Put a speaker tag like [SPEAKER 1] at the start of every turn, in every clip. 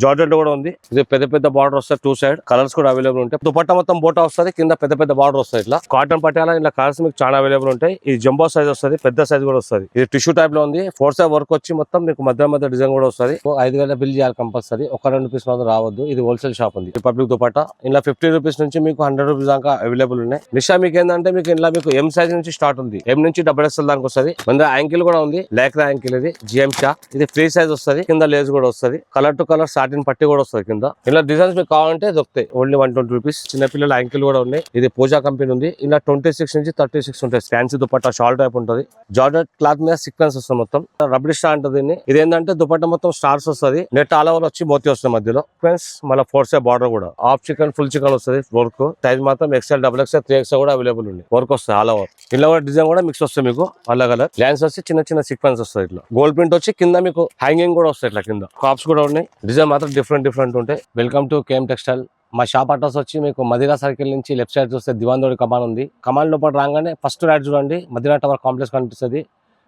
[SPEAKER 1] Georgette కూడా ఉంది. ఇది పెద్ద పెద్ద బార్డర్ వస్తాయి, 2 సైడ్ కలర్స్ కూడా అవైలబుల్ ఉంటాయి. దుపట్టా మొత్తం బోటా వస్తుంది, కింద పెద్ద పెద్ద బార్డర్ వస్తాయి. ఇట్లా కాటన్ పట్టాల ఇలా కలర్స్ మీకు చాలా అవైలబుల్ ఉంటాయి. ఇది జంబో సైజ్ వస్తుంది, పెద్ద సైజ్ కూడా వస్తుంది. ఇది టిష్యూ టైప్ లో ఉంది. 4 సైడ్ వర్క్ వచ్చి మొత్తం మీకు మధ్య మధ్య డిజైన్ కూడా వస్తుంది. 5,000 బిల్ చేయాలి కంపల్సరీ. 1-2 పీస్ మాత్రం రావద్దు. ఇది హోల్సేల్ షాప్ ఉంది. రిపబ్లిక్ దుపట్టా ఇలా 50 రూపీస్ నుంచి మీకు 100 రూపీస్ దాకా అవైలబుల్ ఉన్నాయి. నిషా మీకు ఏంటంటే మీకు ఇలా మీకు ఎం సైజ్ నుంచి స్టార్ట్ ఉంది. ఎం నుంచి XXL దానికి వస్తుంది. మన యాంకిల్ కూడా ఉంది, లేక్రా యాంకిల్. ఇది జిఎం షా. ఇది ఫ్రీ సైజ్ వస్తుంది, కింద లేస్ కూడా వస్తుంది. కలర్ టు కలర్ సాటిన్ పట్టి కూడా వస్తుంది కింద. ఇలా డిజైన్స్ మీకు కావాలంటే దొరుకుతాయి. Only 120 rupees. చిన్నపిల్లల యాంకిల్ కూడా ఉన్నాయి. ఇది పూజా కంపెనీ ఉంది. ఇలా 26 నుంచి 36 ఉంటాయి. ఫ్యాన్సీ దుపట్టా షాల్ టైప్ ఉంటుంది. జార్జెట్ క్లాత్ మీద సీక్వెన్స్ వస్తుంది. మొత్తం రబ్బర్ స్టార్ ఉంటుంది. ఇది ఏంటంటే దుపట్టా మొత్తం స్టార్స్ వస్తుంది. నెట్ ఆల్ ఓవర్ వచ్చి మోతి వస్తుంది మధ్యలో. సీక్వెన్స్ మళ్ళీ 4 సైడ్ బార్డర్ కూడా. హాఫ్ చికెన్ ఫుల్ చికెన్ వస్తుంది. వర్క్ సైజ్ మాత్రం XL, XXL, 3XL కూడా అవైలబుల్ ఉంది. వర్క్ వస్తుంది ఆల్ ఓవర్. ఇలా కూడా డిజైన్ కూడా మిక్స్ వస్తుంది మీకు. అలా కలర్ ల్యాన్స్ వచ్చి చిన్న చిన్న సీక్వెన్స్ వస్తుంది. ఇట్లా గోల్డ్ ప్రింట్ వచ్చి కింద మీకు హ్యాంగింగ్ కూడా వస్తాయి. ఇట్లా కింద కాప్స్ కూడా ఉన్నాయి. డిజైన్ మాత్రం డిఫరెంట్ ఉంటాయి. Welcome to KM textile. మా షాప్ అడ్రస్ వచ్చి మీకు మదీనా సర్కిల్ నుంచి లెఫ్ట్ సైడ్ చూస్తే దివాన్దోడి కమాన్ ఉంది. కమాన్ లోపల రాగానే ఫస్ట్ రైట్ చూడండి, మదీనా టవర్ కాంప్లెక్స్ కనిపిస్తుంది.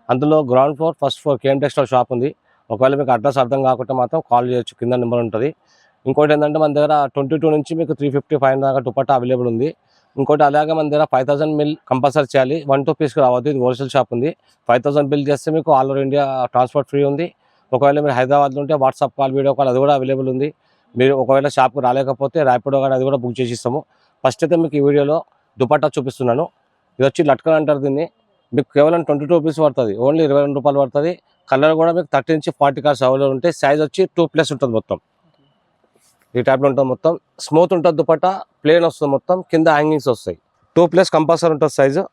[SPEAKER 1] అందులో ground floor, first floor KM textile shop ఉంది. ఒకవేళ మీకు అడ్రస్ అర్థం కాకుండా మాత్రం కాల్ చేయొచ్చు, కింద నెంబర్ ఉంటుంది. ఇంకోటి ఏంటంటే మన దగ్గర 22 నుంచి మీకు 355 దాకా దుపట్టా అవైలబుల్ ఉంది. ఇంకోటి అలాగే మన దగ్గర 5,000 బిల్ కంపల్సరీ చేయాలి. 1-2 పీస్కి రావద్దు. ఇది హోల్సేల్ షాప్ ఉంది. 5,000 బిల్ చేస్తే మీకు all over India transport free ఉంది. ఒకవేళ మీరు హైదరాబాద్లో ఉంటే వాట్సాప్ కాల్, వీడియో కాల్ అది కూడా అవైలబుల్ ఉంది. మీరు ఒకవేళ షాప్కి రాలేకపోతే ర్యాపిడో కానీ అది కూడా బుక్ చేసి ఇస్తాము. ఫస్ట్ అయితే మీకు ఈ వీడియోలో దుపట్టా చూపిస్తున్నాను. ఇది వచ్చి లట్కన్ అంటారు దీన్ని. మీకు కేవలం 22 రూపీస్ పడుతుంది. ఓన్లీ 22 రూపాయలు పడుతుంది. కలర్ కూడా మీకు 30 నుంచి 40 కలర్స్ అవైలబుల్ ఉంటాయి. సైజ్ వచ్చి 2+ ఉంటుంది. మొత్తం ఈ టైప్లో ఉంటుంది. మొత్తం స్మూత్ ఉంటుంది. దుపట్టా ప్లేన్ వస్తుంది. మొత్తం కింద హ్యాంగింగ్స్ వస్తాయి. 2+ కంపల్సరీ ఉంటుంది సైజు.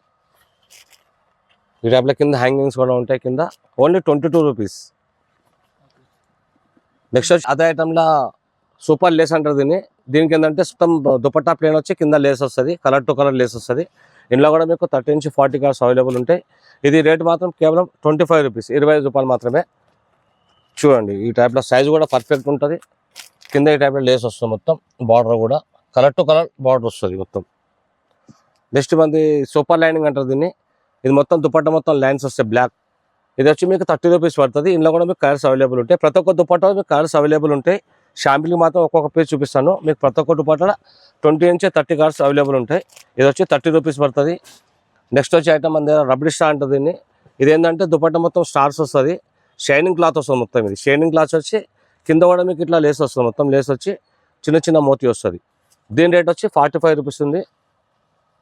[SPEAKER 1] ఈ టైప్లో కింద హ్యాంగింగ్స్ కూడా ఉంటాయి. కింద ఓన్లీ 22 రూపీస్. నెక్స్ట్ వచ్చి అదే ఐటమ్లో సూపర్ లేస్ అంటారు దీన్ని. దీనికి ఏంటంటే మొత్తం దుపట్టా ప్లేన్ వచ్చి కింద లేస్ వస్తుంది. కలర్ టు కలర్ లేస్ వస్తుంది. ఇందులో కూడా మీకు 30 నుంచి 40 కలర్స్ అవైలబుల్ ఉంటాయి. ఇది రేట్ మాత్రం కేవలం 25 రూపీస్, 25 రూపాయలు మాత్రమే. చూడండి ఈ టైప్లో సైజ్ కూడా పర్ఫెక్ట్ ఉంటుంది. కింద ఈ టైప్లో లేస్ వస్తుంది. మొత్తం బార్డర్ కూడా కలర్ టు కలర్ బార్డర్ వస్తుంది మొత్తం. నెక్స్ట్ మంది సూపర్ లైనింగ్ అంటారు దీన్ని. ఇది మొత్తం దుపట్టా మొత్తం లైన్స్ వస్తాయి బ్లాక్. ఇది వచ్చి మీకు 30 రూపీస్ పడుతుంది. ఇందులో కూడా మీకు కలర్స్ అవైలబుల్ ఉంటాయి. ప్రతి ఒక్క దుపట్టా మీకు కలర్స్ అవైలబుల్ ఉంటాయి. షాంపిల్కి మాత్రం ఒక్కొక్క పీస్ చూపిస్తాను. మీకు ప్రతి ఒక్క దుపట్టా 20 నుంచి 30 కలర్స్ అవైలబుల్ ఉంటాయి. ఇది వచ్చి 30 రూపీస్ పడుతుంది. నెక్స్ట్ వచ్చి ఐటమ్ మన దగ్గర రబ్బర్ స్టార్ అంటుంది దీన్ని. ఇది ఏంటంటే దుపట్టా మొత్తం స్టార్స్ వస్తుంది. షైనింగ్ క్లాత్ వస్తుంది మొత్తం. ఇది షైనింగ్ క్లాత్ వచ్చి కింద కూడా మీకు ఇట్లా లేస్ వస్తుంది. మొత్తం లేస్ వచ్చి చిన్న చిన్న మోతి వస్తుంది. దీని రేట్ వచ్చి 45 రూపీస్ ఉంది.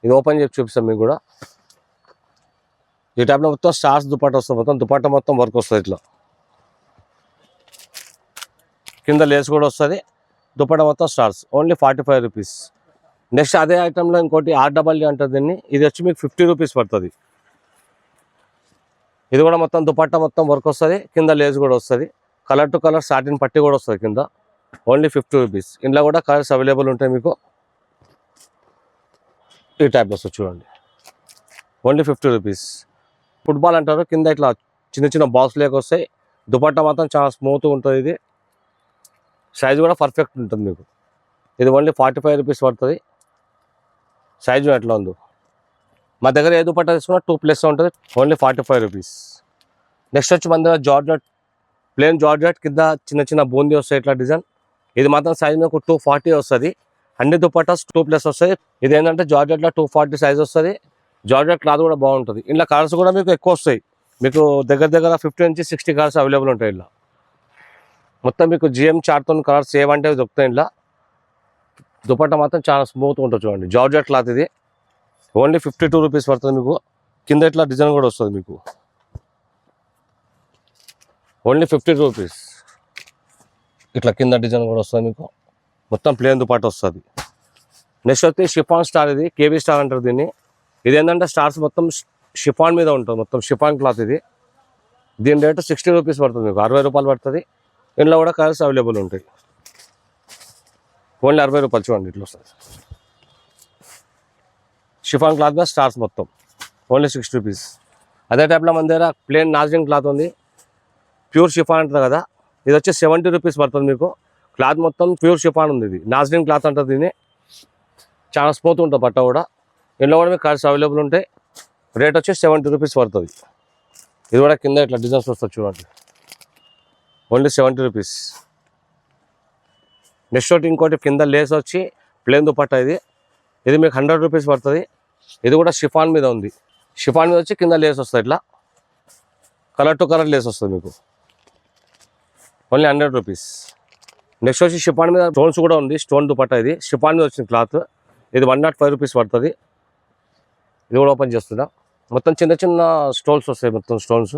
[SPEAKER 1] ఇది ఓపెన్ చేసి చూపిస్తాం మీకు కూడా. ఈ టైప్లో మొత్తం స్టార్స్ దుపట్టా వస్తుంది. మొత్తం దుపట్టా మొత్తం వర్క్ వస్తుంది. ఇట్లా కింద లేస్ కూడా వస్తుంది. దుపట్టా మొత్తం స్టార్స్ ఓన్లీ 45 రూపీస్. నెక్స్ట్ అదే ఐటెంలో ఇంకోటి RWD అంటుంది దీన్ని. ఇది వచ్చి మీకు 50 రూపీస్ పడుతుంది. ఇది కూడా మొత్తం దుపట్టా మొత్తం వర్క్ వస్తుంది. కింద లేస్ కూడా వస్తుంది. కలర్ టు కలర్ సాటిన్ పట్టి కూడా వస్తుంది కింద. Only 50 rupees. ఇందులో కూడా కలర్స్ అవైలబుల్ ఉంటాయి మీకు. ఈ టైప్లో వస్తుంది చూడండి. Only 50 rupees. ఫుట్బాల్ అంటారు. కింద ఇట్లా చిన్న చిన్న బాక్స్ లేక వస్తాయి. దుపట్టా మాత్రం చాలా స్మూత్గా ఉంటుంది. ఇది సైజ్ కూడా పర్ఫెక్ట్ ఉంటుంది మీకు. ఇది ఓన్లీ 45 రూపీస్ పడుతుంది. సైజు ఎట్లా ఉందో మా దగ్గర ఏ దుపట్టా తీసుకున్నా 2+ ఉంటుంది. Only 45 rupees. నెక్స్ట్ వచ్చి మన దగ్గర జార్జెట్ ప్లేన్ జార్జెట్ కింద చిన్న చిన్న బూందీ వస్తాయి ఇట్లా డిజైన్. ఇది మాత్రం సైజ్ మీకు 240 వస్తుంది. అన్ని దుపట్టాస్ 2+ వస్తాయి. ఇది ఏంటంటే జార్జెట్లో 240 సైజ్ వస్తుంది. జార్జెట్ క్లాత్ కూడా బాగుంటుంది. ఇలా కలర్స్ కూడా మీకు ఎక్కువ వస్తాయి. మీకు దగ్గర 50 నుంచి 60 కలర్స్ అవైలబుల్ ఉంటాయి. ఇలా మొత్తం మీకు GM చార్ట్తో కలర్స్ ఏమంటే దొరుకుతాయి. ఇలా దుపట్టా మాత్రం చాలా స్మూత్గా ఉంటుంది చూడండి. జార్జెట్ క్లాత్ ఇది. ఓన్లీ 52 రూపీస్ పడుతుంది మీకు. కింద ఇట్లా డిజైన్ కూడా వస్తుంది మీకు. Only 50 rupees. ఇట్లా కింద డిజైన్ కూడా వస్తుంది మీకు. మొత్తం ప్లేన్ దుపట్టా వస్తుంది. నెక్స్ట్ వచ్చి షిఫాన్ స్టార్. ఇది KB స్టార్ అంటారు దీన్ని. ఇది ఏంటంటే స్టార్స్ మొత్తం షిఫాన్ మీద ఉంటుంది. మొత్తం షిఫాన్ క్లాత్ ఇది. దీని రేటు 60 రూపీస్ పడుతుంది మీకు. 60 రూపాయలు పడుతుంది. ఇందులో కూడా కలర్స్ అవైలబుల్ ఉంటాయి. ఓన్లీ 60 రూపాయలు చూడండి. ఇట్లా వస్తుంది షిఫాన్ క్లాత్ మీద స్టార్స్ మొత్తం. Only 60 rupees. అదే టైప్లో మన దగ్గర ప్లేన్ నాజింగ్ క్లాత్ ఉంది. ప్యూర్ షిఫాన్ అంటారు కదా. ఇది వచ్చి 70 రూపీస్ పడుతుంది మీకు. క్లాత్ మొత్తం ప్యూర్ షిఫాన్ ఉంది. ఇది నాజింగ్ క్లాత్ అంటారు దీన్ని. చాలా స్మూత్ ఉంటుంది బట్ట కూడా. ఇందులో కూడా మీకు కలర్స్ అవైలబుల్ ఉంటాయి. రేట్ వచ్చి 70 రూపీస్ పడుతుంది. ఇది కూడా కింద ఇట్లా డిజైన్స్ వస్తుంది చూడండి. Only 70 rupees. నెక్స్ట్ ఒకటి ఇంకోటి కింద లేస్ వచ్చి ప్లేన్ దుపట్టా ఇది మీకు 100 రూపీస్ పడుతుంది. ఇది కూడా షిఫాన్ మీద ఉంది. షిఫాన్ మీద వచ్చి కింద లేస్ వస్తుంది, ఇట్లా కలర్ టు కలర్ లేస్ వస్తుంది మీకు, ఓన్లీ 100 రూపీస్. నెక్స్ట్ వచ్చి షిఫాన్ మీద స్టోన్స్ కూడా ఉంది, స్టోన్ దుపట్టా ఇది షిఫాన్ మీద వచ్చిన క్లాత్. ఇది 105 రూపీస్ పడుతుంది. ఇది కూడా ఓపెన్ చేస్తున్నా, మొత్తం చిన్న చిన్న స్టోన్స్ వస్తాయి, మొత్తం స్టోన్స్.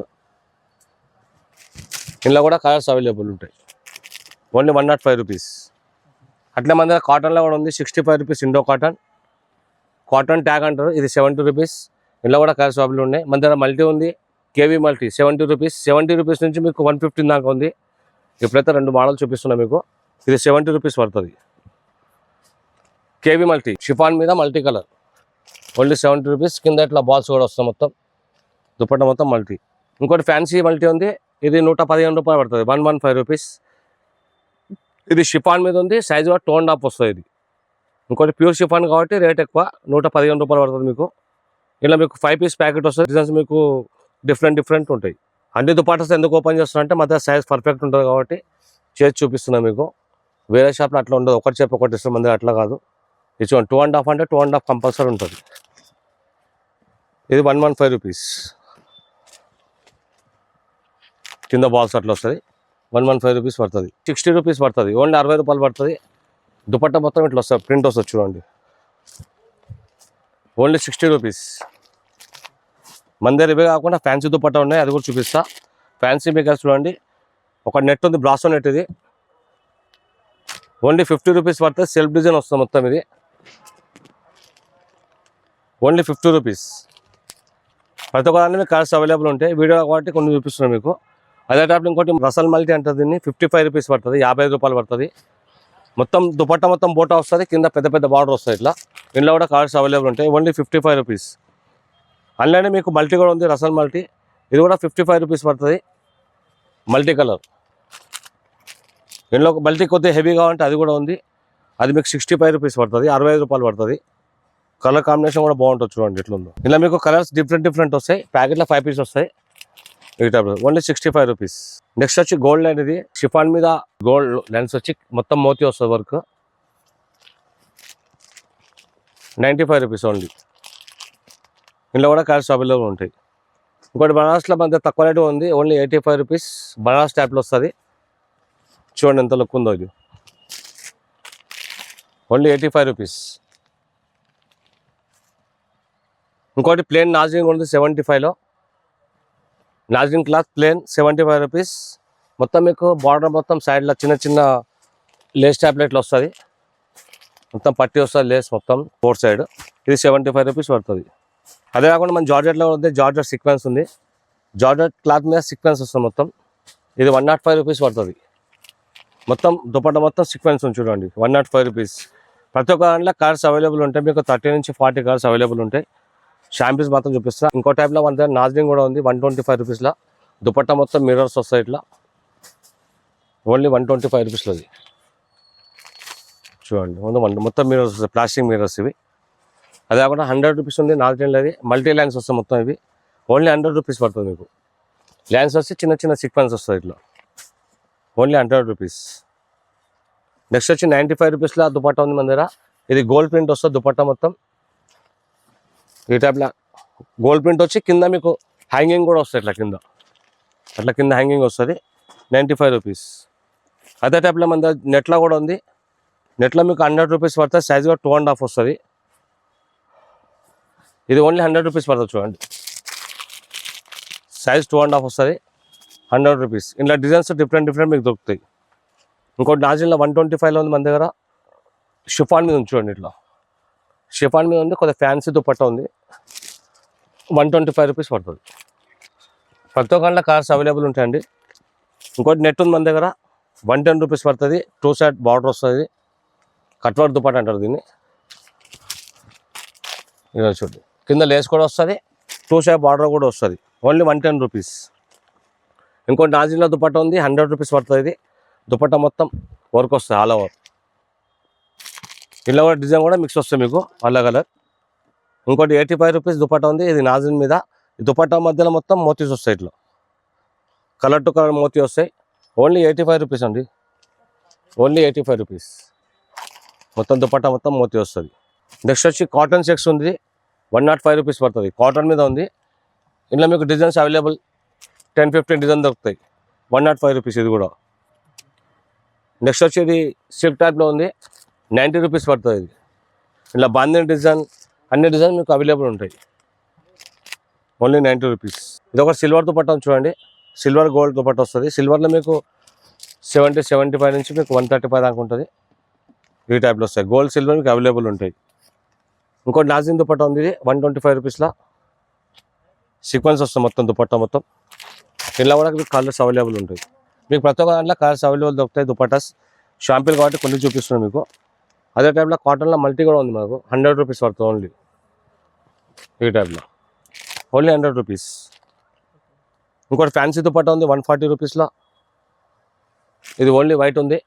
[SPEAKER 1] ఇందులో కూడా కలర్స్ అవైలబుల్ ఉంటాయి, ఓన్లీ 105 రూపీస్. అట్లా మన దగ్గర కాటన్లో కూడా ఉంది 65 rupees. Indo cotton, cotton tag అంటారు, ఇది 70 రూపీస్. ఇందులో కూడా కలర్స్ అవైలబుల్ ఉన్నాయి. మన దగ్గర మల్టీ ఉంది, కేవీ మల్టీ 70 రూపీస్. 70 రూపీస్ నుంచి మీకు 115 దాకా ఉంది. ఇప్పుడైతే 2 మోడల్ చూపిస్తున్నా మీకు. ఇది 70 రూపీస్ పడుతుంది. కేవీ మల్టీ షిఫాన్ మీద మల్టీ కలర్, ఓన్లీ 70 రూపీస్. కింద ఇట్లా బాల్స్ కూడా వస్తాయి, మొత్తం దుపట్టా మొత్తం మల్టీ. ఇంకోటి ఫ్యాన్సీ మల్టీ ఉంది, ఇది 115 రూపాయలు పడుతుంది, 115 రూపీస్. ఇది షిఫాన్ మీద ఉంది, సైజ్ కూడా 2.5 వస్తుంది ఇది. ఇంకోటి ప్యూర్ షిఫాన్ కాబట్టి రేట్ ఎక్కువ, 115 రూపాయలు పడుతుంది మీకు. ఇలా మీకు 5 పీస్ ప్యాకెట్ వస్తుంది. డిజైన్స్ మీకు డిఫరెంట్ ఉంటాయి. అన్ని దుపట్టాస్ ఎందుకు ఓపెన్ చేస్తున్నా అంటే మా దగ్గర సైజ్ పర్ఫెక్ట్ ఉంటుంది కాబట్టి చేసి చూపిస్తున్నా మీకు. వేరే షాప్లో అట్లా ఉండదు, ఒకటి చెప్పి ఒకటి ఇస్తుంది. మన దగ్గర అట్లా కాదు. ఇది 2.5 అంటే 2.5 కంపల్సరీ ఉంటుంది. ఇది 115 రూపీస్. కింద బాల్స్ అట్లా వస్తుంది, 115 రూపీస్ పడుతుంది. 60 రూపీస్ పడుతుంది, ఓన్లీ 60 రూపాయలు పడుతుంది. దుపట్టా మొత్తం ఇట్లా వస్తుంది, ప్రింట్ వస్తుంది చూడండి, ఓన్లీ 60 రూపీస్. మన దగ్గర ఇవే కాకుండా ఫ్యాన్సీ దుపట్టా ఉన్నాయి, అది కూడా చూపిస్తా. ఫ్యాన్సీ మీకు చూడండి, ఒక నెట్ ఉంది, బ్రాసో నెట్. ఇది ఓన్లీ 50 రూపీస్ పడుతుంది. సెల్ఫ్ డిజైన్ వస్తుంది మొత్తం, ఇది ఓన్లీ 50 రూపీస్. ప్రతి ఒక్కదాన్ని మీకు కలర్స్ అవైలబుల్ ఉంటాయి. వీడియో కాబట్టి కొన్ని చూపిస్తున్నాను మీకు. అదే టైప్ ఇంకోటి రసల్ మల్టీ అంటుంది, దీన్ని 55 రూపీస్ పడుతుంది, 55 రూపాయలు పడుతుంది. మొత్తం దుపట్టా మొత్తం బోటా వస్తుంది, కింద పెద్ద పెద్ద బార్డర్ వస్తుంది ఇట్లా. ఇందులో కూడా కలర్స్ అవైలబుల్ ఉంటాయి, ఓన్లీ 55 రూపీస్. అందులోనే మీకు మల్టీ కూడా ఉంది, రసల్ మల్టీ. ఇది కూడా 55 రూపీస్ పడుతుంది, మల్టీ కలర్. ఇందులో మల్టీ కొద్దిగా హెవీగా ఉంటే అది కూడా ఉంది, అది మీకు 65 రూపీస్ పడుతుంది, 65 రూపాయలు పడుతుంది. కలర్ కాంబినేషన్ కూడా బాగుంటుంది చూడండి ఎట్లా ఉందో. ఇలా మీకు కలర్స్ డిఫరెంట్ వస్తాయి. ప్యాకెట్లో 5 పీస్ వస్తాయి, ఈ టైప్ ఓన్లీ 65 రూపీస్. నెక్స్ట్ వచ్చి గోల్డ్ లైన్. ఇది షిఫాన్ మీద గోల్డ్ లైన్స్ వచ్చి మొత్తం మోతీ వస్తుంది వర్క్, 95 రూపీస్ ఓన్లీ. ఇందులో కూడా కలర్స్ అవైలబుల్ ఉంటాయి. ఇంకోటి బనారస్లో మన తక్కువ రేటు ఉంది, ఓన్లీ 85 రూపీస్. బనారస్ టైప్లో వస్తుంది చూడండి, ఎంత లుక్ ఉందో. ఇది ఓన్లీ 85 రూపీస్. ఇంకోటి ప్లేన్ నాజింగ్ ఉంది 75లో, నాజింగ్ క్లాత్ ప్లేన్ 75 రూపీస్. మొత్తం మీకు బార్డర్ మొత్తం సైడ్లో చిన్న చిన్న లేస్ ట్యాబ్లెట్లు వస్తుంది, మొత్తం పట్టి వస్తుంది లేస్ మొత్తం 4 సైడ్. ఇది 75 రూపీస్ పడుతుంది. అదే కాకుండా మన జార్జెట్లో ఉంది, జార్జెట్ సీక్వెన్స్ ఉంది, జార్జెట్ క్లాత్ మీద సీక్వెన్స్ వస్తుంది మొత్తం. ఇది 105 రూపీస్ పడుతుంది. మొత్తం దుపట్టా మొత్తం సీక్వెన్స్ ఉంది చూడండి, 105 రూపీస్. ప్రతి ఒక్క దాంట్లో కలర్స్ అవైలబుల్ ఉంటాయి, మీకు 30 నుంచి 40 కలర్స్ అవైలబుల్ ఉంటాయి. షాంపీస్ మాత్రం చూపిస్తా. ఇంకో టైప్లో మన దగ్గర నాజింగ్ కూడా ఉంది, 125 రూపీస్లో. దుపట్టా మొత్తం మిర్రర్స్ వస్తాయి ఇట్లా, ఓన్లీ 125 రూపీస్లో. అది చూడండి, మొత్తం మిర్రర్స్ వస్తాయి, ప్లాస్టిక్ మిర్రర్స్ ఇవి. అదే కాకుండా 100 రూపీస్ ఉంది నాజింగ్లో. అది మల్టీ లైన్స్ వస్తాయి మొత్తం ఇవి, ఓన్లీ 100 రూపీస్ పడుతుంది మీకు. లైన్స్ వచ్చి చిన్న చిన్న సీక్వెన్స్ వస్తాయి ఇట్లా, ఓన్లీ 100 రూపీస్. నెక్స్ట్ వచ్చి 95 రూపీస్లో దుపట్టా ఉంది మన దగ్గర. ఇది గోల్డ్ ప్రింట్ వస్తుంది దుపట్టా మొత్తం, ఈ టైప్లో గోల్డ్ ప్రింట్ వచ్చి కింద మీకు హ్యాంగింగ్ కూడా వస్తుంది ఇట్లా, అట్లా కింద హ్యాంగింగ్ వస్తుంది, 95 రూపీస్. అదే టైప్లో మన దగ్గర నెట్లో కూడా ఉంది. నెట్లో మీకు 100 రూపీస్ పడుతుంది, సైజ్ కూడా 2.5 వస్తుంది. ఇది ఓన్లీ 100 రూపీస్ పడుతుంది చూడండి, సైజ్ 2.5 వస్తుంది, 100 రూపీస్. ఇలా డిజైన్స్ డిఫరెంట్ మీకు దొరుకుతాయి. ఇంకోటి నాజిల్లో 125లో ఉంది మన దగ్గర. షిఫాన్ మీద ఉంది చూడండి, ఇట్లా షిఫాన్ మీద ఉంది, కొద్దిగా ఫ్యాన్సీ దుపట్టా ఉంది, 125 రూపీస్ పడుతుంది. ప్రతి ఒక్కళ్ళ కలర్స్ అవైలబుల్ ఉంటాయండి. ఇంకోటి నెట్ ఉంది మన దగ్గర, 110 రూపీస్ పడుతుంది, 2 సైడ్ బార్డర్ వస్తుంది, కట్వర్క్ దుపట్టా అంటారు దీన్ని. ఇలా చూడండి, కింద లేస్ కూడా వస్తుంది, 2 సైడ్ బార్డర్ కూడా వస్తుంది, ఓన్లీ 110 రూపీస్. ఇంకోటి నాజిల్లో దుపట్టా ఉంది, 100 రూపీస్ పడుతుంది. ఇది దుపట్టా మొత్తం వర్క్ వస్తుంది, ఆల్ ఓవర్. ఇలా కూడా డిజైన్ కూడా మిక్స్ వస్తుంది మీకు అలగ్ కలర్. ఇంకోటి 85 రూపీస్ దుపట్టా ఉంది, ఇది నాజిల్ మీద. ఈ దుపట్టా మధ్యలో మొత్తం మోతీస్ వస్తాయి, ఇట్లా కలర్ టు కలర్ మోతీ వస్తాయి, ఓన్లీ 85 రూపీస్ అండి. Only 85 rupees. మొత్తం దుపట్టా మొత్తం మోతీ వస్తుంది. నెక్స్ట్ వచ్చి కాటన్ చెక్స్ ఉంది, 105 రూపీస్ పడుతుంది. కాటన్ మీద ఉంది. ఇందులో మీకు డిజైన్స్ అవైలబుల్ 10-15 డిజైన్ దొరుకుతాయి. 105 రూపీస్ ఇది కూడా. నెక్స్ట్ వచ్చి ఇది సిల్క్ టైప్లో ఉంది, 90 రూపీస్ పడుతుంది. ఇది ఇలా బాందిని డిజైన్ అన్ని డిజైన్ మీకు అవైలబుల్ ఉంటాయి. Only 90 rupees. ఇది ఒక సిల్వర్ దుపట్టా చూడండి, సిల్వర్ గోల్డ్ దుపట్టా వస్తుంది. సిల్వర్లో మీకు 70-75 నుంచి మీకు 135 దాకా ఉంటుంది. ఈ టైప్లో వస్తాయి. గోల్డ్ సిల్వర్ మీకు అవైలబుల్ ఉంటాయి. ఇంకోటి నాజిన్ దుపట్టా ఉంది, ఇది 125 రూపీస్లో సీక్వెన్స్ వస్తుంది మొత్తం దుపట్టా మొత్తం. ఇలా కూడా మీకు కలర్స్ అవైలబుల్ ఉంటాయి. మీకు ప్రతి ఒక్క దాంట్లో కలర్స్ అవైలబుల్ దొరుకుతాయి. దుపట్టాస్ షాంపిల్ కాబట్టి కొన్ని చూపిస్తున్నాం మీకు. అదే టైప్లో కాటన్లో మల్టీ కూడా ఉంది మనకు, 100 రూపీస్ పడుతుంది ఓన్లీ. ఈ టైప్లో ఓన్లీ 100 రూపీస్. ఇంకోటి ఫ్యాన్సీ దుపట్టా ఉంది 140 రూపీస్లో. ఇది ఓన్లీ వైట్ ఉంది.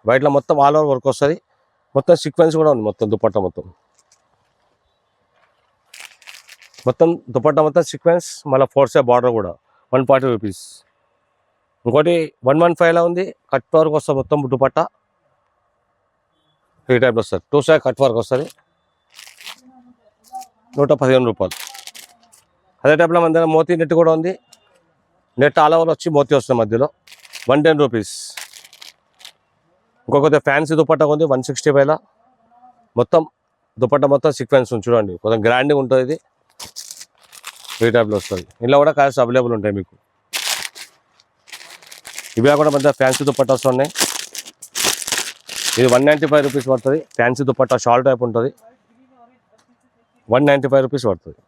[SPEAKER 1] వైట్లో మొత్తం ఆల్ ఓవర్ వర్క్ వస్తుంది. మొత్తం సీక్వెన్స్ కూడా ఉంది మొత్తం దుపట్టా మొత్తం. మొత్తం దుపట్టా మొత్తం సీక్వెన్స్, మళ్ళీ 4 సైడ్ బార్డర్ కూడా 140 రూపీస్. ఇంకోటి 115లో ఉంది, కట్ వర్క్ వస్తుంది మొత్తం దుపట్టా. ఈ టైప్లో వస్తుంది. 2 సైడ్ కట్ వర్క్ వస్తుంది, 115 రూపాయలు. అదే టైప్లో మన దగ్గర మోతీ నెట్ కూడా ఉంది. నెట్ ఆల్ ఓవర్ వచ్చి మోతీ వస్తుంది మధ్యలో, 110 రూపీస్. ఇంకొక ఫ్యాన్సీ దుపట్టా ఉంది 165లో. మొత్తం దుపట్టా మొత్తం సీక్వెన్స్ ఉంది చూడండి, కొంచెం గ్రాండ్గా ఉంటుంది. ఇది ఈ టైప్లో వస్తుంది. ఇందులో కూడా కలర్స్ అవైలబుల్ ఉంటాయి మీకు. ఇవి కూడా మంచిగా ఫ్యాన్సీ దుపట్టాస్ ఉన్నాయి. ఇది 195 రూపీస్ పడుతుంది. ఫ్యాన్సీ దుపట్టా షాల్ టైప్ ఉంటుంది, 195 రూపీస్ పడుతుంది.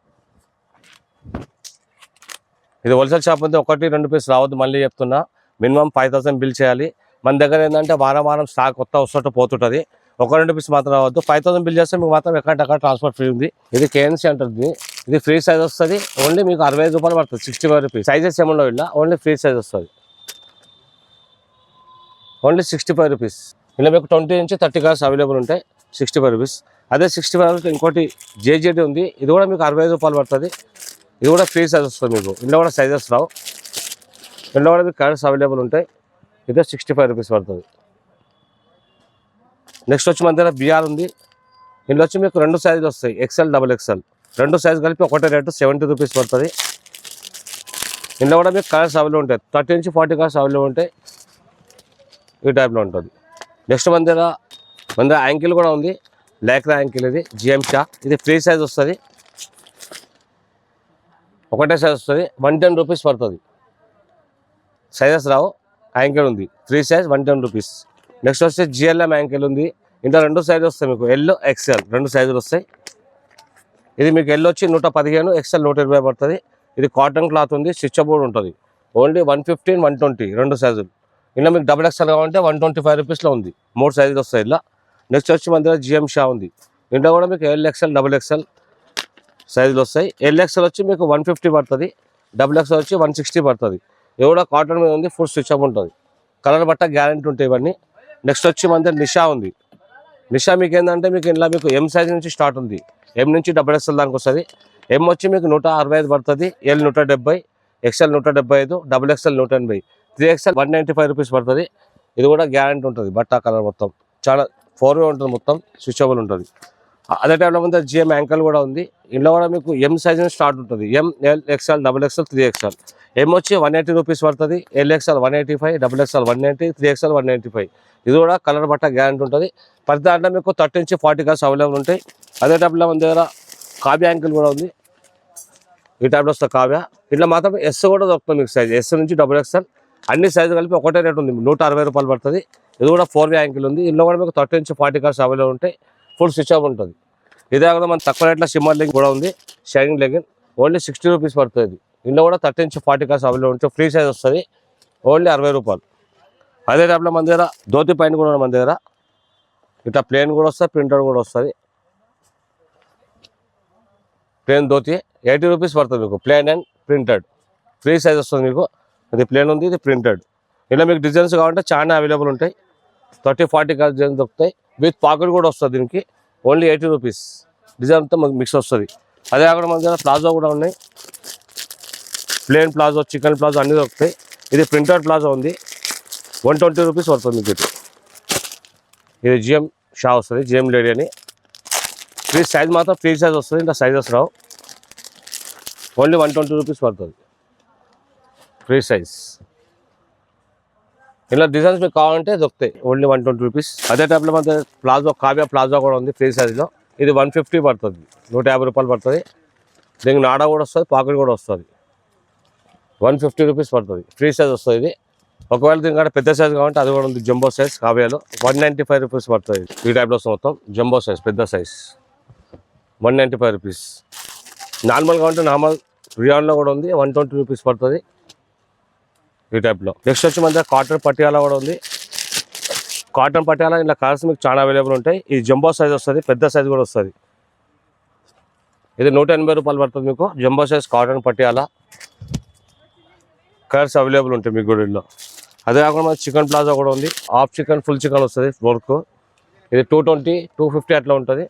[SPEAKER 1] ఇది హోల్సేల్ షాప్ ఉంది, 1-2 పీస్ రావద్దు. మళ్ళీ చెప్తున్నా, మినిమం 5000 బిల్ చేయాలి. మన దగ్గర ఏంటంటే వారం స్టాక్ కొత్త వస్తుంటే పోతుంటుంది. 1-2 పీస్ మాత్రం రావద్దు. 5000 బిల్ చేస్తే మీకు మాత్రం ఎక్కడ ట్రాన్స్పోర్ట్ ఫ్రీ ఉంది. ఇది కేఎన్సీ అంటుంది. ఇది ఫ్రీ సైజ్ వస్తుంది. ఓన్లీ మీకు 65 రూపాయలు పడుతుంది, 65 రూపీస్. సైజెస్ ఏమన్నా ఇలా ఓన్లీ ఫ్రీ సైజ్ వస్తుంది, ఓన్లీ 65 రూపీస్. ఇలా మీకు 20 నుంచి 30 కలర్స్ అవైలబుల్ ఉంటాయి, 65 రూపీస్. అదే 65 ఇంకోటి జేజేటీ ఉంది, ఇది కూడా మీకు 65 రూపాయలు పడుతుంది. ఇది కూడా ఫ్రీ సైజ్ వస్తుంది మీకు. ఇందులో కూడా సైజెస్ రావు. ఇందులో కూడా మీకు కలర్స్ అవైలబుల్ ఉంటాయి. ఇదే 65 రూపీస్ పడుతుంది. నెక్స్ట్ వచ్చి మన దగ్గర బిఆర్ ఉంది. ఇందులో వచ్చి మీకు 2 సైజులు వస్తాయి, XL, XXL. 2 సైజు కలిపి ఒకటే రేటు 70 రూపీస్ పడుతుంది. ఇందులో కూడా మీకు కలర్స్ అవైలబుల్ ఉంటాయి, 30 నుంచి 40 కలర్స్ అవైలబుల్ ఉంటాయి. ఈ టైప్లో ఉంటుంది. నెక్స్ట్ మన దగ్గర యాంకిల్ కూడా ఉంది, లైక్రా యాంకిల్. ఇది GM షా. ఇది ఫ్రీ సైజ్ వస్తుంది, ఒకటే సైజ్ వస్తుంది, 110 రూపీస్ పడుతుంది. సైజెస్ రావు. యాంకిల్ ఉంది ఫ్రీ సైజ్, 110 రూపీస్. నెక్స్ట్ వస్తే GLM యాంకిల్ ఉంది. ఇంట్లో 2 సైజులు వస్తాయి మీకు, L, XL 2 సైజులు వస్తాయి. ఇది మీకు L వచ్చి 115, XL 120 పడుతుంది. ఇది కాటన్ క్లాత్ ఉంది, స్ట్రెచబుల్ ఉంటుంది. ఓన్లీ 115, 120 2 సైజులు. ఇలా మీకు XXL కావాలంటే 125 రూపీస్లో ఉంది. 3 సైజులు వస్తాయి ఇలా. నెక్స్ట్ వచ్చి మన దగ్గర GM షా ఉంది. ఇంట్లో కూడా మీకు LXL, XXL సైజులు వస్తాయి. LXL వచ్చి మీకు 150 పడుతుంది, XXL వచ్చి 160 పడుతుంది. ఇది కూడా కాటన్ మీద ఉంది, ఫుల్ స్టిచ్ అప్ ఉంటుంది. కలర్ బట్ట గ్యారెంటీ ఉంటాయి ఇవన్నీ. నెక్స్ట్ వచ్చి మన దగ్గర నిషా ఉంది. నిషా మీకు ఏంటంటే మీకు ఇంట్లో మీకు M సైజ్ నుంచి స్టార్ట్ ఉంది, M నుంచి XXL దానికి వస్తుంది. M వచ్చి మీకు 165 పడుతుంది, L 170, XL 175, XXL 180, 3XL 195 rupees పడుతుంది. ఇది కూడా గ్యారెంటీ ఉంటుంది. బట్ట కలర్ మొత్తం చాలా 4-way ఉంటుంది, మొత్తం స్విచబుల్ ఉంటుంది. అదే టైంలో ముందు GM యాంకల్ కూడా ఉంది. ఇందులో కూడా మీకు M సైజ్ నుంచి స్టార్ట్ ఉంటుంది, M, L, XL, XXL, 3XL. M వచ్చి 180 రూపీస్ పడుతుంది, LXL 185, XXL 190, 3XL 195. ఇది కూడా కలర్ బట్ట గ్యారెంటీ ఉంటుంది. ప్రతి దాంట్లో మీకు 30 నుంచి 40 కలర్స్ అవైలబుల్ ఉంటాయి. అదే టైంలో మన దగ్గర కావ్య యాంకిల్ కూడా ఉంది. ఈ టైప్లో వస్తుంది కావ్య. ఇట్లా మాత్రం S కూడా దొరుకుతుంది మీకు సైజ్, S నుంచి XXL అన్ని సైజు కలిపి ఒకటే రేట్ ఉంది, 160 రూపాయలు పడుతుంది. ఇది కూడా 4-way యాంకిల్ ఉంది. ఇందులో కూడా మీకు 30 నుంచి 40 కలర్స్ అవైలబుల్ ఉంటాయి, ఫుల్ స్విచ్ అప్ ఉంటుంది. ఇదే కాకుండా మన తక్కువ రేట్లో షిమ్మర్ లెగిన్ కూడా ఉంది, షైనింగ్ లెగిన్. ఓన్లీ 60 రూపీస్ పడుతుంది. ఇందులో కూడా 30 నుంచి 40 కలర్స్ అవైలబుల్ ఉంటాయి, ఫ్రీ సైజ్ వస్తుంది, ఓన్లీ 60 రూపాయలు. అదే టైప్లో మన దగ్గర ధోతి ప్యాంట్ కూడా మన దగ్గర ఇట్లా ప్లేన్ కూడా వస్తుంది, ప్రింటెడ్ కూడా వస్తుంది. ప్లేన్ ధోతి 80 రూపీస్ పడుతుంది మీకు, plain and printed free size వస్తుంది మీకు. ఇది ప్లేన్ ఉంది, ఇది ప్రింటెడ్. ఇలా మీకు డిజైన్స్ కావాలంటే చాలా అవైలబుల్ ఉంటాయి, 30-40 కలర్ డిజైన్స్ దొరుకుతాయి. విత్ పాకెట్ కూడా వస్తుంది దీనికి, ఓన్లీ 80 రూపీస్. డిజైన్ అంతా మనకు మిక్స్ వస్తుంది. అదే కాకుండా మన దగ్గర ప్లాజో కూడా ఉన్నాయి, ప్లేన్ ప్లాజో, చికెన్ ప్లాజో అన్నీ దొరుకుతాయి. ఇది ప్రింటెడ్ ప్లాజో ఉంది, 120 రూపీస్ పడుతుంది మీకు. ఇది జిఎం షా వస్తుంది, జిఎం లేడీ అని. ఫ్రీ సైజ్ మాత్రం ఫ్రీ సైజ్ వస్తుంది, ఇంకా సైజెస్ రావు. ఓన్లీ 120 రూపీస్ పడుతుంది ఫ్రీ సైజ్. ఇలా డిజైన్స్ మీకు కావాలంటే దొరుకుతాయి, ఓన్లీ 120 రూపీస్. అదే టైప్లో మన ప్లాజో, కావ్య ప్లాజో కూడా ఉంది ఫ్రీ సైజ్లో. ఇది 150 పడుతుంది, 150 రూపాయలు పడుతుంది. దీనికి నాడా కూడా వస్తుంది, పాకెట్ కూడా వస్తుంది. 150 రూపీస్ పడుతుంది, ఫ్రీ సైజ్ వస్తుంది ఇది. ఒకవేళ దీనికంటే పెద్ద సైజ్ కావాలంటే అది కూడా ఉంది, జంబో సైజ్ కావ్యాలో 195 రూపీస్ పడుతుంది. ఈ టైప్లో వస్తుంది మొత్తం జంబో సైజ్, పెద్ద సైజ్ 195 రూపీస్. నార్మల్ కావాలంటే నార్మల్ రియాన్లో కూడా ఉంది, 120 రూపీస్ పడుతుంది ఈ టైప్లో. నెక్స్ట్ వచ్చి మన కాటన్ పటియాలా కూడా ఉంది. కాటన్ పటియాలా ఇలా కలర్స్ మీకు చాలా అవైలబుల్ ఉంటాయి. ఇది జంబో సైజ్ వస్తుంది, పెద్ద సైజ్ కూడా వస్తుంది. ఇది 180 రూపాయలు పడుతుంది మీకు, jumbo size cotton Patiala. Colours available ఉంటాయి మీకు గుడిలో. అదే కాకుండా మన చికెన్ ప్లాజా కూడా ఉంది, హాఫ్ చికెన్ ఫుల్ చికెన్ వస్తుంది వర్క్. ఇది 220, 250 అట్లా ఉంటుంది.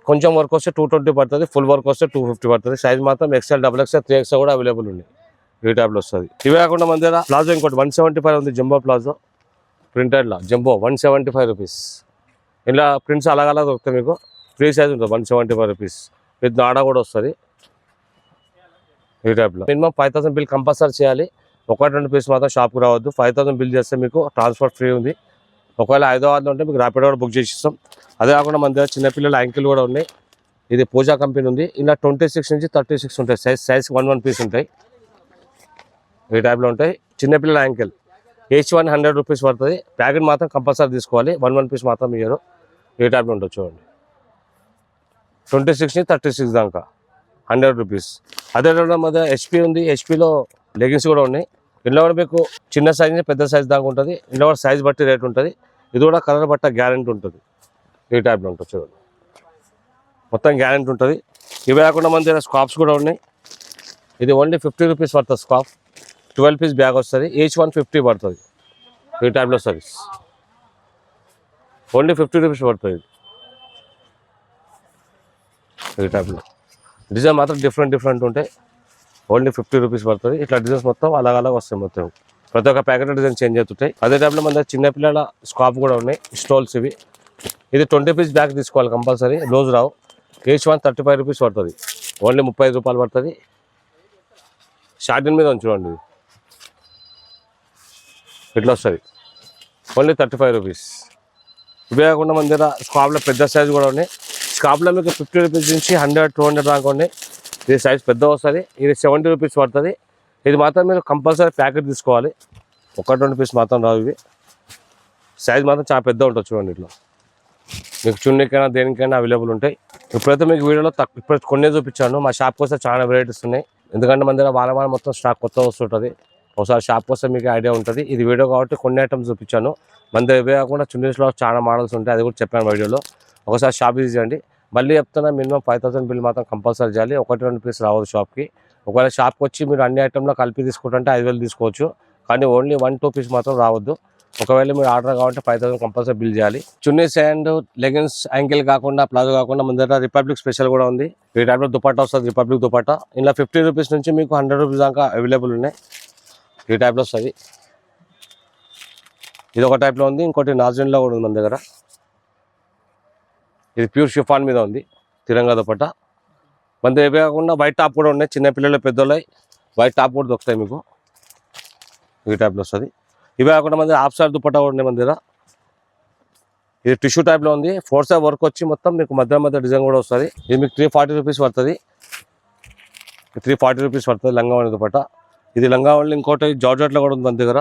[SPEAKER 1] కొంచెం వర్క్ వస్తే 220 పడుతుంది, ఫుల్ వర్క్ వస్తే 250 పడుతుంది. సైజ్ మాత్రం XL, XXL, 3XL కూడా అవైలబుల్ ఉంది ఈ టైప్లో వస్తుంది. ఇవే కాకుండా మన దగ్గర ప్లాజో ఇంకోటి 175 ఉంది, జంబో ప్లాజో ప్రింటెడ్లో జంబో 175 రూపీస్. ఇలా ప్రింట్స్ అలాగ దొరుకుతాయి మీకు, ఫ్రీ సైజ్ ఉంటుంది 175 రూపీస్. విత్ నాడా కూడా వస్తుంది ఈ టైప్లో. మినిమం 5000 బిల్ కంపల్సరీ చేయాలి. 1-2 పీస్ మాత్రం షాప్కి రావద్దు. 5000 బిల్ చేస్తే మీకు ట్రాన్స్పోర్ట్ ఫ్రీ ఉంది. ఒకవేళ హైదరాబాద్లో ఉంటే మీకు ర్యాపిడో కూడా బుక్ చేసి ఇస్తాం. అదే కాకుండా మన దగ్గర చిన్నపిల్లల యాంకిల్ కూడా ఉన్నాయి. ఇది పూజా కంపెనీ ఉంది. ఇలా 26 నుంచి 36 ఉంటాయి సైజ్ 1 పీస్ ఉంటాయి ఈ టైప్లో ఉంటాయి. చిన్నపిల్లల యాంకిల్ ఈచ్ 100 రూపీస్ పడుతుంది. ప్యాకెట్ మాత్రం కంపల్సరీ తీసుకోవాలి, 1 పీస్ మాత్రం ఇయ్యరు ఈ టైప్లో ఉంటుంది. చూడండి 26 నుంచి 36 దాకా 100 రూపీస్. అదే మధ్య HP ఉంది, HPలో లెగిన్స్ కూడా ఉన్నాయి. ఇందులో కూడా మీకు చిన్న సైజ్ నుంచి పెద్ద సైజ్ దాకా ఉంటుంది. ఇందులో కూడా సైజ్ బట్టి రేట్ ఉంటుంది. ఇది కూడా కలర్ బట్ట గ్యారెంటీ ఉంటుంది ఈ టైప్లో ఉంటుంది. చూడండి మొత్తం గ్యారెంటీ ఉంటుంది. ఇవే కాకుండా మన దగ్గర స్కార్ఫ్స్ కూడా ఉన్నాయి. ఇది ఓన్లీ 50 రూపీస్ పడుతుంది స్కార్ఫ్, 12 పీస్ బ్యాగ్ వస్తుంది. ఈచ్ 150 పడుతుంది ఈ టైప్లో సర్వీస్. ఓన్లీ 50 రూపీస్ పడుతుంది ఈ టైప్లో. డిజైన్ మాత్రం డిఫరెంట్ ఉంటాయి. ఓన్లీ 50 రూపీస్ పడుతుంది. ఇట్లా డిజైన్స్ మొత్తం అలాగ వస్తాయి మొత్తం. ప్రతి ఒక్క ప్యాకెట్ డిజైన్ చేంజ్ అవుతుంటాయి. అదే టైప్లో మన దగ్గర చిన్నపిల్లల స్కార్ఫ్ కూడా ఉన్నాయి, స్టోల్స్ ఇవి. ఇది 20 పీస్ బ్యాగ్ తీసుకోవాలి కంపల్సరీ, రోజు రావు. ఈచ్ 135 రూపీస్ పడుతుంది, ఓన్లీ 35 రూపాయలు పడుతుంది. షార్టిన్ మీద చూడండి ఇట్లా వస్తుంది, ఓన్లీ 35 రూపీస్. ఇవే కాకుండా మన దగ్గర స్కార్ఫ్లో పెద్ద సైజ్ కూడా ఉన్నాయి. స్కార్ఫ్లో మీకు 50 రూపీస్ నుంచి 100, 200 దాకా ఉన్నాయి. ఇది సైజ్ పెద్ద వస్తుంది. ఇది 70 రూపీస్ పడుతుంది. ఇది మాత్రం మీరు కంపల్సరీ ప్యాకెట్ తీసుకోవాలి, 1-2 పీస్ మాత్రం రావు ఇవి. సైజ్ మాత్రం చాలా పెద్ద ఉంటుంది చూడండి. ఇట్లా మీకు చున్నీకైనా దేనికైనా అవైలబుల్ ఉంటాయి. ఇప్పుడైతే మీకు వీడియోలో ఇప్పుడు కొన్ని చూపించాను. మా షాప్కి వస్తే చాలా వెరైటీస్ ఉన్నాయి, ఎందుకంటే మన దగ్గర వారం మొత్తం స్టాక్ కొత్త వస్తుంటుంది. ఒకసారి షాప్కి వస్తే మీకు ఐడియా ఉంటుంది. ఇది వీడియో కాబట్టి కొన్ని ఐటమ్స్ చూపించాను. మన దగ్గర ఇవే కాకుండా చున్నీస్లో చాలా మోడల్స్ ఉంటాయి, అది కూడా చెప్పాను వీడియోలో. ఒకసారి షాప్ విజిట్ చేయండి. మళ్ళీ చెప్తున్నా, మినిమం 5000 బిల్ మాత్రం కంపల్సరీ చేయాలి, 1-2 పీస్ రావద్దు షాప్కి. ఒకవేళ షాప్కి వచ్చి మీరు అన్ని ఐటెంలో కలిపి తీసుకుంటుంటే 5000 తీసుకోవచ్చు, కానీ ఓన్లీ 1-2 పీస్ మాత్రం రావద్దు. ఒకవేళ మీరు ఆర్డర్ కావాలంటే 5000 కంపల్సరీ బిల్ చేయాలి. చున్నీస్ అండ్ లెగిన్స్, యాంకిల్ కాకుండా ప్లాజో కాకుండా మన దగ్గర రిపబ్లిక్ స్పెషల్ కూడా ఉంది. ఈ టైప్లో దుపట్టా వస్తుంది, రిపబ్లిక్ దుపట్టా. ఇలా 50 రూపీస్ నుంచి మీకు 100 రూపీస్ దాకా అవైలబుల్ ఉన్నాయి ఈ టైప్లో వస్తుంది. ఇది ఒక టైప్లో ఉంది, ఇంకోటి నాజరీన్లో కూడా ఉంది మన దగ్గర. ఇది ప్యూర్ షిఫాన్ మీద ఉంది, తిరంగా దుపట్టా. మన దగ్గర ఇవే కాకుండా వైట్ టాప్ కూడా ఉన్నాయి, చిన్నపిల్లలు పెద్దోళ్ళవి వైట్ టాప్ కూడా దొరుకుతాయి మీకు ఈ టైప్లో వస్తుంది. ఇవే కాకుండా మన దగ్గర హాఫ్ సార్ దుపట్టా కూడా ఉన్నాయి మన దగ్గర. ఇది టిష్యూ టైప్లో ఉంది, 4 సైడ్ వర్క్ వచ్చి మొత్తం మీకు మధ్య డిజైన్ కూడా వస్తుంది. ఇది మీకు 340 రూపీస్ పడుతుంది, 340 రూపీస్ పడుతుంది లంగావణి దుపట్టా. ఇది లంగావణి. ఇంకోటి జార్జెట్లో కూడా ఉంది మన దగ్గర,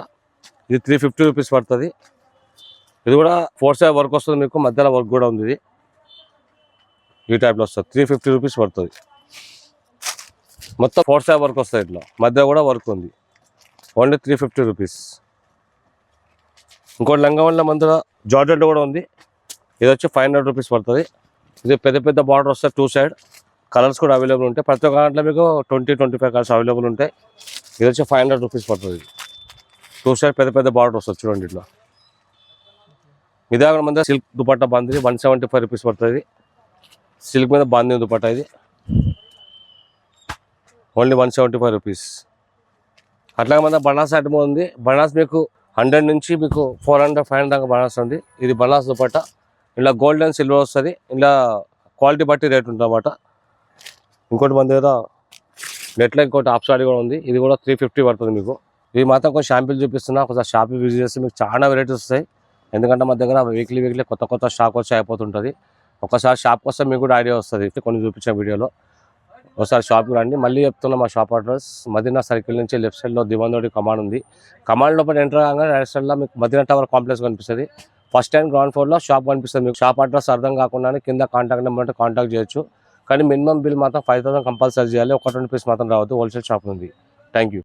[SPEAKER 1] ఇది 350 రూపీస్ పడుతుంది. ఇది కూడా 4 సైడ్ వర్క్ వస్తుంది మీకు, మధ్యలో వర్క్ కూడా ఉంది. ఇది ఈ టైప్లో వస్తుంది, 350 రూపీస్ పడుతుంది. మొత్తం 4 సైడ్ వర్క్ వస్తుంది, ఇట్లా మధ్య కూడా వర్క్ ఉంది, ఓన్లీ 350 రూపీస్. ఇంకోటి లంగావణిలో మన దగ్గర జార్జెట్ కూడా ఉంది, ఇది వచ్చి 500 రూపీస్ పడుతుంది. ఇది పెద్ద బార్డర్ వస్తుంది 2 సైడ్. కలర్స్ కూడా అవైలబుల్ ఉంటాయి, ప్రతి ఒక్క దాంట్లో మీకు 20-25 కలర్స్ అవైలబుల్ ఉంటాయి. ఇది వచ్చి 500 రూపీస్ పడుతుంది. 2 సైడ్ పెద్ద బార్డర్ వస్తుంది చూడండి ఇట్లా. ఇదే మన దగ్గర సిల్క్ దుపట్టా బాంది 175 రూపీస్ పడుతుంది. సిల్క్ మీద బాంది దుపట్టా, ఇది ఓన్లీ 175 రూపీస్. అట్లాగే మన బనాస్ ఐటమ్ ఉంది. బనాస్ మీకు 100 నుంచి మీకు 400 500 దాకా బనారస్ ఉంది. ఇది బనారస్ దుపట్టా. ఇలా గోల్డ్ అండ్ సిల్వర్ వస్తుంది. ఇలా క్వాలిటీ బట్టి రేట్ ఉంటుంది అన్నమాట. ఇంకోటి మన దగ్గర నెట్లో ఇంకోటి హాఫ్ సారీ కూడా ఉంది. ఇది కూడా 350 పడుతుంది మీకు. ఇవి మాత్రం కొంచెం షాంపిల్ చూపిస్తున్నా. ఒకసారి షాప్ విజిట్ చేస్తే మీకు చాలా వెరైటీస్ వస్తాయి. ఎందుకంటే మా దగ్గర వీక్లీ కొత్త స్టాక్ వచ్చి అయిపోతుంటుంది. ఒకసారి షాప్కి వస్తే మీకు కూడా ఐడియా వస్తుంది. కొన్ని చూపించిన వీడియోలో ఒకసారి షాప్కి రండి. మళ్ళీ చెప్తున్నా, మా షాప్ అడ్రస్ మదీనా సర్కిల్ నుంచి లెఫ్ట్ సైడ్లో దివాందోడి కమాండ్ ఉంది. కమాండ్ లోపల ఎంటర్ కాగానే రైట్ సైడ్లో మీకు మదీనా టవర్ కాంప్లెక్స్ కనిపిస్తుంది. ఫస్ట్ టైం గ్రౌండ్ ఫ్లోర్లో షాప్ కనిపిస్తుంది. మీకు షాప్ అడ్రస్ అర్థం కాకుండా కింద కాంటాక్ట్ నెంబర్ అంటే కాంటాక్ట్ చేయొచ్చు. కానీ మినిమం బిల్ మాత్రం 5000 కంపల్సరీ చేయాలి. 1 2 పీస్ మాత్రం రావద్దు. హోల్సేల్ షాప్ ఉంది. Thank you.